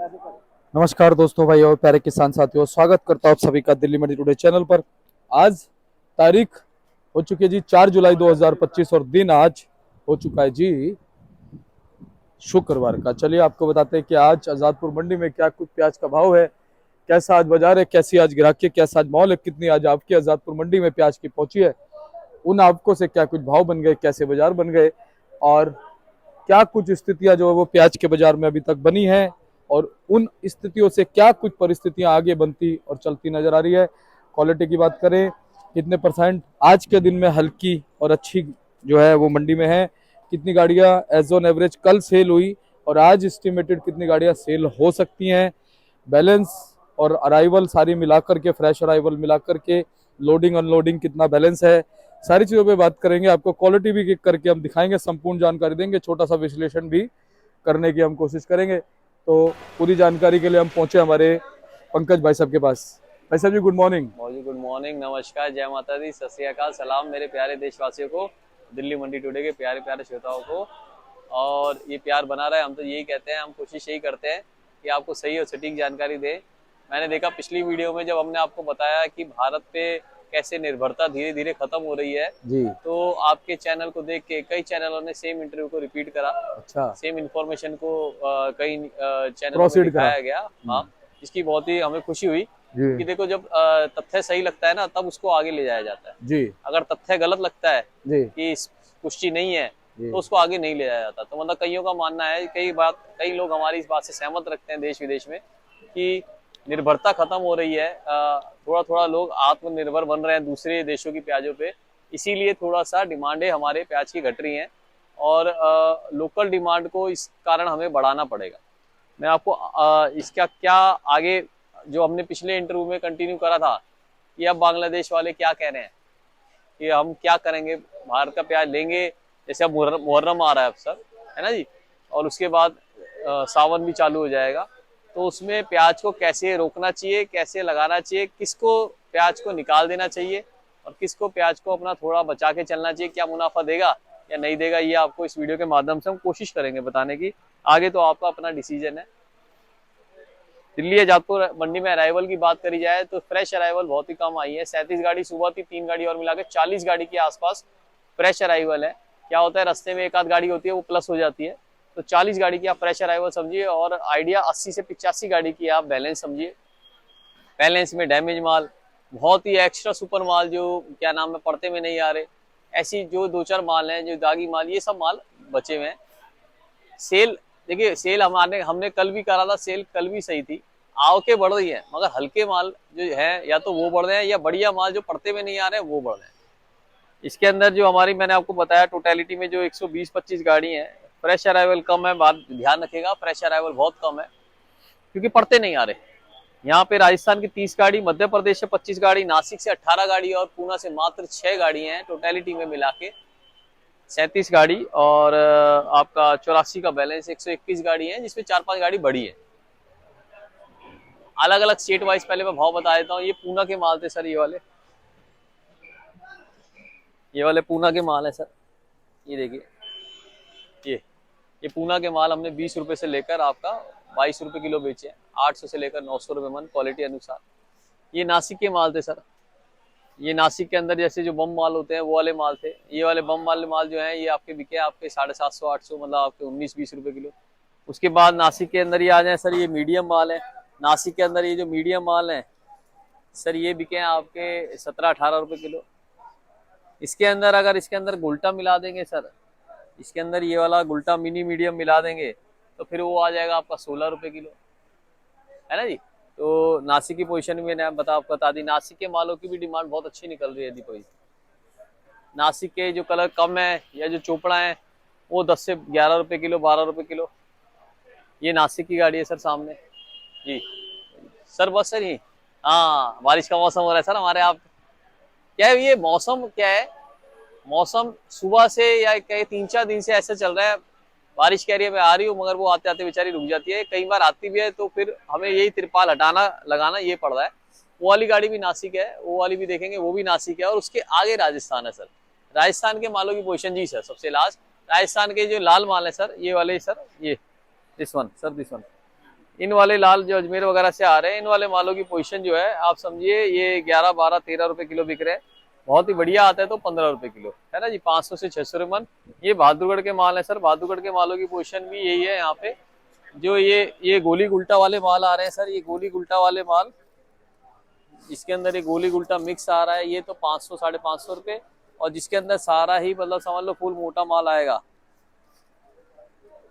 नमस्कार दोस्तों, भाई और प्यारे किसान साथियों, स्वागत करता हूं आप सभी का दिल्ली मंडी टुडे चैनल पर। आज तारीख हो चुकी है जी 4 जुलाई 2025 और दिन आज हो चुका है जी शुक्रवार का। चलिए आपको बताते हैं कि आज आजादपुर मंडी में क्या कुछ प्याज का भाव है, कैसा आज बाजार है, कैसी आज ग्राहकी, कैसा आज माहौल है, कितनी आज आपकी आजादपुर मंडी में प्याज की पहुंची है, उन आपको से क्या कुछ भाव बन गए, कैसे बाजार बन गए और क्या कुछ स्थितियां जो है वो प्याज के बाजार में अभी तक बनी है और उन स्थितियों से क्या कुछ परिस्थितियां आगे बनती और चलती नजर आ रही है। क्वालिटी की बात करें, कितने परसेंट आज के दिन में हल्की और अच्छी जो है वो मंडी में है, कितनी गाड़ियां एज ऑन एवरेज कल सेल हुई और आज एस्टिमेटेड कितनी गाड़ियां सेल हो सकती हैं, बैलेंस और अराइवल सारी मिलाकर के, फ्रेश अराइवल मिलाकर के लोडिंग अनलोडिंग कितना बैलेंस है, सारी चीजों पे बात करेंगे। आपको क्वालिटी भी करके हम दिखाएंगे, संपूर्ण जानकारी देंगे, छोटा सा विश्लेषण भी करने की हम कोशिश करेंगे। तो पूरी जानकारी के लिए हम पहुंचे हमारे पंकज भाई साहब के पास। भाई साहब जी गुड मॉर्निंग। जी गुड मॉर्निंग, नमस्कार, जय माता दी, सत श्री अकाल, सलाम मेरे प्यारे देशवासियों को, दिल्ली मंडी टुडे के प्यारे प्यारे श्रोताओं को। और ये प्यार बना रहा है, हम तो यही कहते हैं, हम कोशिश यही करते हैं कि आपको सही और सटीक जानकारी दें। मैंने देखा पिछली वीडियो में जब हमने आपको बताया कि भारत पे कैसे निर्भरता धीरे धीरे खत्म हो रही है जी। तो आपके चैनल को देख के कई चैनलों ने सेम इंटरव्यू को रिपीट करा। अच्छा। सेम इंफॉर्मेशन को कई चैनलों में प्रोसीड करा। दिखाया गया। हाँ, इसकी बहुत ही हमें खुशी हुई जी कि देखो जब तथ्य सही लगता है ना तब उसको आगे ले जाया जाता है। जी अगर तथ्य गलत लगता है जी कि पुष्टि नहीं है जी तो उसको आगे नहीं ले जाया जाता। तो मतलब कईयों का मानना है, कई लोग हमारी इस बात से सहमत रखते हैं देश विदेश में कि निर्भरता खत्म हो रही है। थोड़ा थोड़ा लोग आत्मनिर्भर बन रहे हैं दूसरे देशों की प्याजों पे, इसीलिए थोड़ा सा डिमांडें हमारे प्याज की घट रही हैं और लोकल डिमांड को इस कारण हमें बढ़ाना पड़ेगा। मैं आपको इसका क्या आगे जो हमने पिछले इंटरव्यू में कंटिन्यू करा था कि अब बांग्लादेश वाले क्या कह रहे हैं कि हम क्या करेंगे, भारत का प्याज लेंगे। जैसे अब मुहर्रम आ रहा है अब सर, है ना जी, और उसके बाद सावन भी चालू हो जाएगा, तो उसमें प्याज को कैसे रोकना चाहिए, कैसे लगाना चाहिए, किसको प्याज को निकाल देना चाहिए और किसको प्याज को अपना थोड़ा बचा के चलना चाहिए, क्या मुनाफा देगा या नहीं देगा, ये आपको इस वीडियो के माध्यम से हम कोशिश करेंगे बताने की। आगे तो आपका अपना डिसीजन है। दिल्ली आजादपुर मंडी में अराइवल की बात करी जाए तो फ्रेश अराइवल बहुत ही कम आई है। 37 गाड़ी सुबह थी, 3 गाड़ी और मिलाकर 40 गाड़ी के आसपास फ्रेश अराइवल है। क्या होता है, रास्ते में एक आध गाड़ी होती है वो प्लस हो जाती है, तो 40 गाड़ी की आप फ्रेश अराइवल समझिए और आइडिया 80 से 85 गाड़ी की आप बैलेंस समझिए। बैलेंस में डैमेज माल, बहुत ही एक्स्ट्रा सुपर माल जो क्या नाम है पड़ते में नहीं आ रहे, ऐसी जो दो चार माल हैं, जो दागी माल, ये सब माल बचे हुए हैं। सेल देखिए, सेल हमने कल भी करा था, सेल कल भी सही थी, आवके बढ़ रही है, मगर हल्के माल जो है या तो वो बढ़ रहे हैं या बढ़िया माल जो पड़ते में नहीं आ रहे हैं वो बढ़ रहे हैं। इसके अंदर जो हमारी, मैंने आपको बताया टोटलिटी में जो 120-25 गाड़ी है, फ्रेश अराइवल कम है, बात ध्यान रखेगा, फ्रेश अराइवल बहुत कम है क्योंकि पड़ते नहीं आ रहे। यहाँ पे राजस्थान की 30 गाड़ी, मध्य प्रदेश से 25 गाड़ी, नासिक से 18 गाड़ी और पूना से मात्र 6 गाड़ी हैं, टोटलिटी में मिला के 37 गाड़ी और आपका 84 का बैलेंस, 121 गाड़ी है जिसमें 4-5 गाड़ी बड़ी है। अलग अलग स्टेट वाइज पहले मैं भाव बता देता हूँ। ये पूना के माल थे सर, ये वाले पूना के माल है सर। ये देखिए, ये पूना के माल हमने 20 रुपए से लेकर आपका 22 रुपए किलो बेचे हैं, 800 से लेकर 900 रुपए मन, क्वालिटी अनुसार। ये नासिक के माल थे सर। ये नासिक के अंदर जैसे जो बम माल होते हैं वो वाले माल थे। ये वाले बम वाले माल जो है ये आपके बिके आपके 750-800, मतलब आपके 19-20 रुपए किलो। उसके बाद नासिक के अंदर ये आ जाए सर, ये मीडियम माल है। नासिक के अंदर ये जो मीडियम माल है सर, ये बिके हैं आपके 17-18 रुपए किलो। इसके अंदर अगर इसके अंदर गुल्टा मिला देंगे सर, इसके अंदर ये वाला गुल्टा मिनी मीडियम मिला देंगे तो फिर वो आ जाएगा आपका 16 रुपए किलो, है ना जी। तो नासिक की पोजीशन में मैंने बता दी, नासिक के मालों की भी डिमांड बहुत अच्छी निकल रही है। यदि कोई नासिक के जो कलर कम है या जो चोपड़ा है वो 10 से 11 रुपए किलो, 12 रुपए किलो। ये नासिक की गाड़ी है सर सामने जी। सर बस सर, ये हाँ बारिश का मौसम हो रहा है सर हमारे। आप क्या है, ये मौसम क्या है, मौसम सुबह से या कई 3-4 दिन से ऐसे चल रहा है। बारिश के एरिया में आ रही हो मगर वो आते आते बेचारी रुक जाती है, कई बार आती भी है तो फिर हमें यही तिरपाल हटाना लगाना ये पड़ रहा है। वो वाली गाड़ी भी नासिक है, वो वाली भी देखेंगे, वो भी नासिक है और उसके आगे राजस्थान है सर। राजस्थान के मालों की पोजीशन जी सर सबसे लास्ट। राजस्थान के जो लाल माल है सर, ये वाले सर, ये this one sir, this one, इन वाले लाल जो अजमेर वगैरह से आ रहे हैं, इन वाले मालों की पोजीशन जो है आप समझिए ये 11, 12, 13 रुपए किलो बिक रहे हैं। बहुत ही बढ़िया आता है तो 15 रुपए किलो, है ना जी, 500 से 600 रुपए मन। ये बहादुरगढ़ के माल है सर, बहादुरगढ़ के मालों की पोजीशन भी यही है यहाँ पे। जो ये गोली गुल्टा वाले माल आ रहे हैं सर, ये गोली गुल्टा वाले माल, इसके अंदर ये गोली गुल्टा मिक्स आ रहा है, ये तो 500, 550 रुपए। और जिसके अंदर सारा ही मतलब समझ लो फुल मोटा माल आएगा,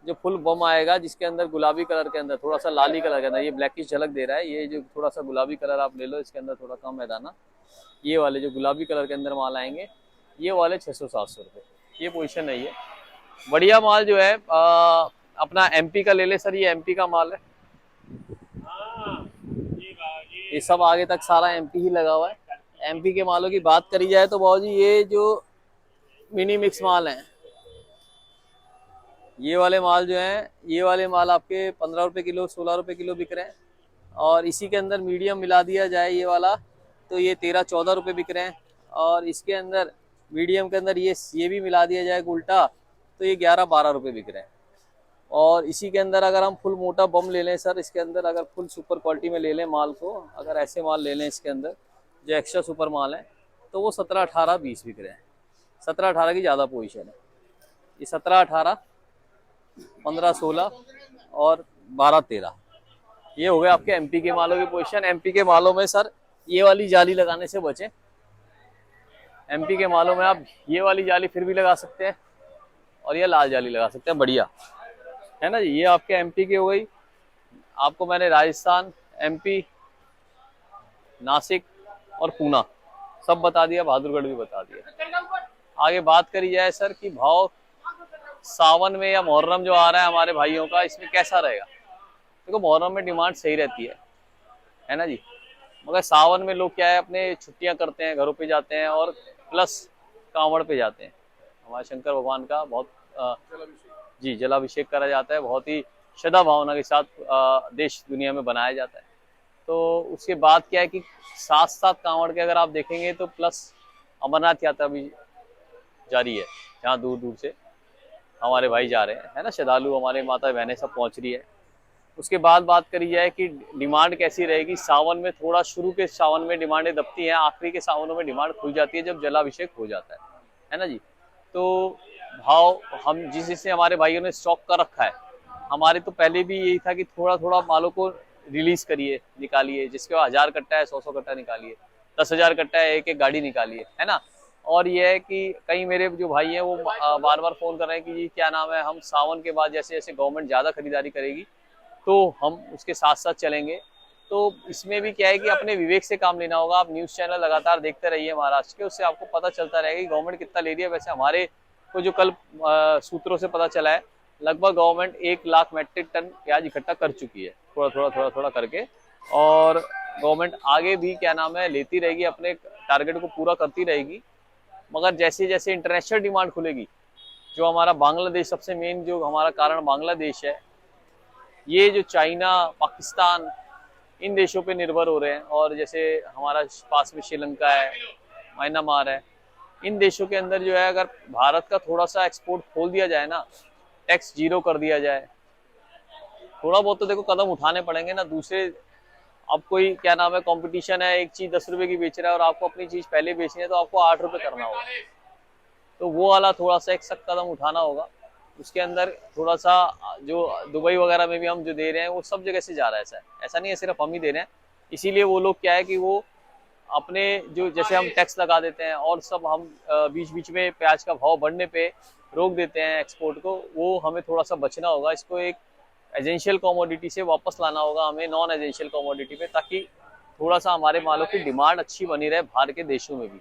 जो फुल बम आएगा, जिसके अंदर गुलाबी कलर के अंदर थोड़ा सा लाली कलर के अंदर ये ब्लैकिश झलक दे रहा है, ये जो थोड़ा सा गुलाबी कलर आप ले लो, इसके अंदर थोड़ा कम है दाना, ये वाले जो गुलाबी कलर के अंदर माल आएंगे, ये वाले 600-700 रुपए, ये पोजीशन है। ये बढ़िया माल जो है अपना एमपी का ले ले सर, ये एमपी का माल है, ये सब आगे तक सारा एमपी ही लगा हुआ है। एमपी के मालों की बात करी जाए तो बाबू जी ये जो मिनी मिक्स माल हैं, ये वाले माल जो हैं, ये वाले माल आपके 15 रुपए किलो, 16 रुपए किलो बिक रहे हैं। और इसी के अंदर मीडियम मिला दिया जाए ये वाला तो ये 13-14 रुपए बिक रहे हैं। और इसके अंदर मीडियम के अंदर ये भी मिला दिया जाए उल्टा तो ये 11-12 रुपए बिक रहे हैं। और इसी के अंदर अगर हम फुल मोटा बम ले लें सर, इसके अंदर अगर फुल सुपर क्वालिटी में ले लें माल को, अगर ऐसे माल ले लें इसके अंदर जो एक्स्ट्रा सुपर माल है, तो वो 17, 18, 20 बिक रहे हैं। 17, 18 की ज़्यादा पोजीशन है, ये 17, 18, 15, 16 और 12, 13, ये हो गए आपके एमपी के मालों की पोजीशन। एमपी के मालों में सर ये वाली जाली लगाने से बचें, एमपी के मालों में आप ये वाली जाली फिर भी लगा सकते हैं और ये लाल जाली लगा सकते हैं, बढ़िया है ना जी। ये आपके एमपी की हो गई। आपको मैंने राजस्थान, एमपी, नासिक और पूना सब बता दिया, बहादुरगढ़ भी बता दिया। आगे बात करी जाए सर कि भाव सावन में या मुहर्रम जो आ रहा है हमारे भाइयों का, इसमें कैसा रहेगा। देखो मुहर्रम में डिमांड सही रहती है ना जी, मगर सावन में लोग क्या है अपने छुट्टियां करते हैं, घरों पे जाते हैं और प्लस कांवड़ पे जाते हैं। हमारे शंकर भगवान का बहुत जी जलाभिषेक करा जाता है, बहुत ही श्रद्धा भावना के साथ देश दुनिया में बनाया जाता है। तो उसके बाद क्या है कि साथ साथ कांवड़ के अगर आप देखेंगे तो प्लस अमरनाथ यात्रा भी जारी है, जहाँ दूर दूर से हमारे भाई जा रहे हैं, है ना, श्रद्धालु हमारे माता बहनें सब पहुंच रही है। उसके बाद बात करी जाए कि डिमांड कैसी रहेगी सावन में, थोड़ा शुरू के सावन में डिमांडें दबती हैं, आखिरी के सावनों में डिमांड खुल जाती है जब जलाभिषेक हो जाता है ना जी। तो भाव हम जिससे हमारे भाइयों ने स्टॉक कर रखा है, हमारे तो पहले भी यही था कि थोड़ा थोड़ा मालों को रिलीज करिए, निकालिए, जिसके बाद 1000 कट्टा है 100 कट्टा निकालिए, 10,000 कट्टा है एक एक गाड़ी निकालिए, है ना। और ये है कि कई मेरे जो भाई हैं वो बार बार फोन कर रहे हैं कि जी क्या नाम है, हम सावन के बाद जैसे जैसे गवर्नमेंट ज्यादा खरीदारी करेगी तो हम उसके साथ साथ चलेंगे। तो इसमें भी क्या है कि अपने विवेक से काम लेना होगा। आप न्यूज़ चैनल लगातार देखते रहिए महाराष्ट्र के, उससे आपको पता चलता रहेगा कि गवर्नमेंट कितना ले रही है। वैसे हमारे को जो कल सूत्रों से पता चला है, लगभग गवर्नमेंट 1 लाख मेट्रिक टन प्याज इकट्ठा कर चुकी है, थोड़ा थोड़ा करके। और गवर्नमेंट आगे भी क्या नाम है लेती रहेगी, अपने टारगेट को पूरा करती रहेगी। मगर जैसे जैसे इंटरनेशनल डिमांड खुलेगी, जो हमारा बांग्लादेश सबसे मेन जो हमारा कारण बांग्लादेश है, ये जो चाइना, पाकिस्तान, इन देशों पे निर्भर हो रहे हैं। और जैसे हमारा पास में श्रीलंका है, म्यांमार है, इन देशों के अंदर जो है अगर भारत का थोड़ा सा एक्सपोर्ट खोल दिया जाए ना, टैक्स 0 कर दिया जाए, थोड़ा बहुत तो देखो कदम उठाने पड़ेंगे ना। दूसरे अब कोई क्या नाम है कंपटीशन है, एक चीज 10 रुपए की बेच रहा है और आपको अपनी चीज पहले बेचनी है तो आपको 8 रुपए करना होगा। तो वो वाला थोड़ा सा एक सख्त कदम उठाना होगा। उसके अंदर थोड़ा सा जो दुबई वगैरह में भी हम जो दे रहे हैं वो सब जगह से जा रहा है, ऐसा नहीं है सिर्फ हम ही दे रहे हैं। इसीलिए वो लोग क्या है कि वो अपने जो जैसे हम टैक्स लगा देते हैं और सब हम बीच बीच में प्याज का भाव बढ़ने पे रोक देते हैं एक्सपोर्ट को, वो हमें थोड़ा सा बचना होगा। इसको एक एजेंशियल कमोडिटी से वापस लाना होगा हमें नॉन एजेंशियल कमोडिटी पे, ताकि थोड़ा सा हमारे मालों की डिमांड अच्छी बनी रहे बाहर के देशों में भी,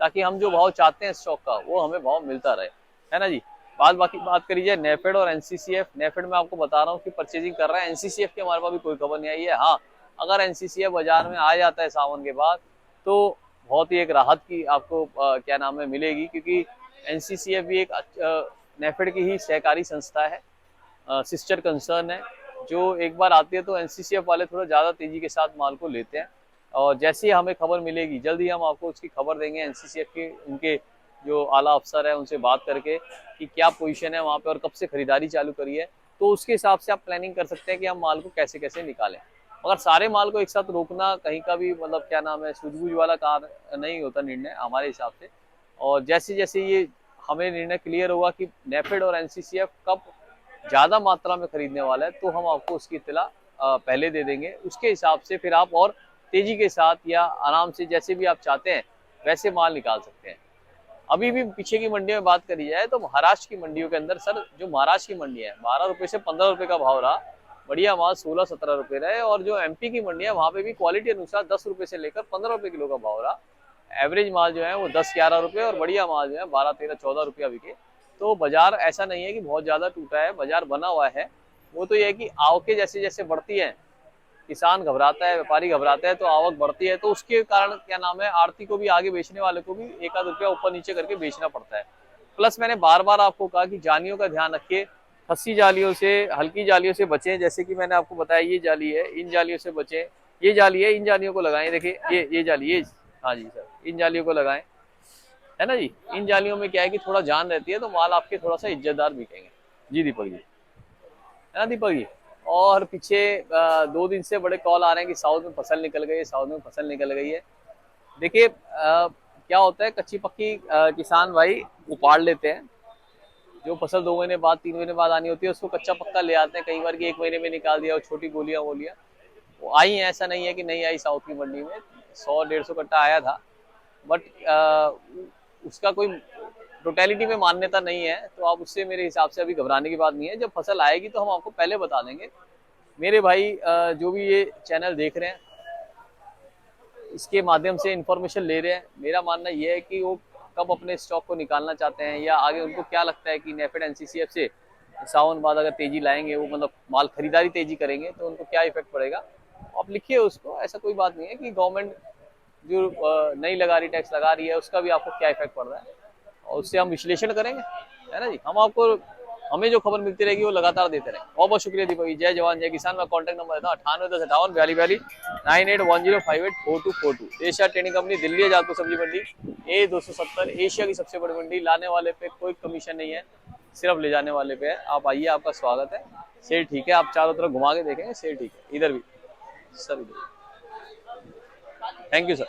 ताकि हम जो भाव चाहते हैं स्टॉक का वो हमें भाव मिलता रहे, है ना जी। बाकी बात करी जाए नेफेड और एनसीसीएफ। नेफेड में आपको बता रहा हूँ कि परचेजिंग कर रहा है, एनसीसीएफ की हमारे पास भी कोई खबर नहीं आई है। हाँ, अगर एनसीसीएफ बाजार में आ जाता है सावन के बाद तो बहुत ही एक राहत की आपको क्या नाम है मिलेगी, क्योंकि एनसीसीएफ भी एक नेफेड की ही सहकारी संस्था है, सिस्टर कंसर्न है। जो एक बार आती है तो एनसीसीएफ वाले थोड़ा ज़्यादा तेजी के साथ माल को लेते हैं। और जैसे ही हमें खबर मिलेगी जल्द ही हम आपको उसकी खबर देंगे। एनसीसीएफ के उनके जो आला अफसर है उनसे बात करके कि क्या पोजीशन है वहाँ पे और कब से खरीदारी चालू करी है, तो उसके हिसाब से आप प्लानिंग कर सकते हैं कि हम माल को कैसे कैसे निकालें। अगर सारे माल को एक साथ रोकना कहीं का भी मतलब क्या नाम है सूझबूझ वाला कार्य नहीं होता निर्णय हमारे हिसाब से। और जैसे जैसे ये हमें निर्णय क्लियर होगा कि नेफेड और एनसीसीएफ कब ज्यादा मात्रा में खरीदने वाला है तो हम आपको उसकी इत्तला पहले दे देंगे। उसके हिसाब से फिर आप और तेजी के साथ या आराम से जैसे भी आप चाहते हैं वैसे माल निकाल सकते हैं। अभी भी पीछे की मंडी में बात करी जाए तो महाराष्ट्र की मंडियों के अंदर सर जो महाराष्ट्र की मंडी है 12 रुपए से 15 रुपए का भाव रहा, बढ़िया माल 16-17 रुपए रहे। और जो एमपी की मंडी है वहां पे भी क्वालिटी अनुसार 10 रुपए से लेकर 15 रुपए किलो का भाव रहा। एवरेज माल जो है वो 10-11 रुपए और बढ़िया माल जो है 12-13-14 रुपया बिके। तो बाजार ऐसा नहीं है कि बहुत ज्यादा टूटा है, बाजार बना हुआ है। वो तो ये है कि आवकें जैसे जैसे बढ़ती है, किसान घबराता है, व्यापारी घबराता है, तो आवक बढ़ती है तो उसके कारण क्या नाम है आड़ती को भी आगे बेचने वाले को भी एक आध रुपया ऊपर नीचे करके बेचना पड़ता है। प्लस मैंने बार बार आपको कहा कि जालियों का ध्यान रखिए, फंसी जालियों से हल्की जालियों से बचें। जैसे कि मैंने आपको बताया ये जाली है, इन जालियों से बचें। ये जाली है, इन जालियों को लगाएं। देखिए ये जाली, ये हाँ जी सर, इन जालियों को लगाएं, है ना जी। इन जालियों में क्या है कि थोड़ा जान रहती है तो माल आपके थोड़ा सा इज्जतदार बिकेंगे। जी दीपक जी, है ना दीपक जी। और पीछे 2 दिन से बड़े कॉल आ रहे हैं कि साउथ में फसल निकल गई है, साउथ में फसल निकल गई है। देखिए क्या होता है कच्ची पक्की किसान भाई उपाड़ लेते हैं। जो फसल 2 महीने बाद 3 महीने बाद आनी होती है उसको कच्चा पक्का ले आते हैं, कई बार कि 1 महीने में निकाल दिया और छोटी गोलियां वोलियां वो आई हैं। ऐसा नहीं है कि नहीं आई, साउथ की मंडी में 100-150 कट्टा आया था, बट उसका कोई टोटलिटी में मान्यता नहीं है। तो आप उससे मेरे हिसाब से अभी घबराने की बात नहीं है। जब फसल आएगी तो हम आपको पहले बता देंगे। मेरे भाई जो भी ये चैनल देख रहे हैं इसके माध्यम से इंफॉर्मेशन ले रहे हैं, मेरा मानना यह है कि वो कब अपने स्टॉक को निकालना चाहते हैं या आगे उनको क्या लगता है कि नेफेड एनसीसीएफ से सावन बाद अगर तेजी लाएंगे, वो मतलब माल खरीदारी तेजी करेंगे तो उनको क्या इफेक्ट पड़ेगा। आप लिखिए उसको, ऐसा कोई बात नहीं है कि गवर्नमेंट जो नई लगा रही टैक्स लगा रही है उसका भी आपको क्या इफेक्ट पड़ रहा है और उससे हम विश्लेषण करेंगे, है ना जी। हम आपको हमें जो खबर मिलती रहेगी वो लगातार देते रहेंगे। बहुत बहुत शुक्रिया दीपक जी। जय जवान जय किसान। मैं कॉन्टैक्ट नंबर देता हूँ 9810584242 98105242। Asia trading company, Delhi Azadpur सब्जी मंडी A270, एशिया की सबसे बड़ी मंडी। लाने वाले पे कोई कमीशन नहीं है, सिर्फ ले जाने वाले पे है। आप आइए, आपका स्वागत है। सेल ठीक है, आप चारों तरफ घुमा के देखेंगे, सेल ठीक है। इधर भी सर, इधर। Thank you sir.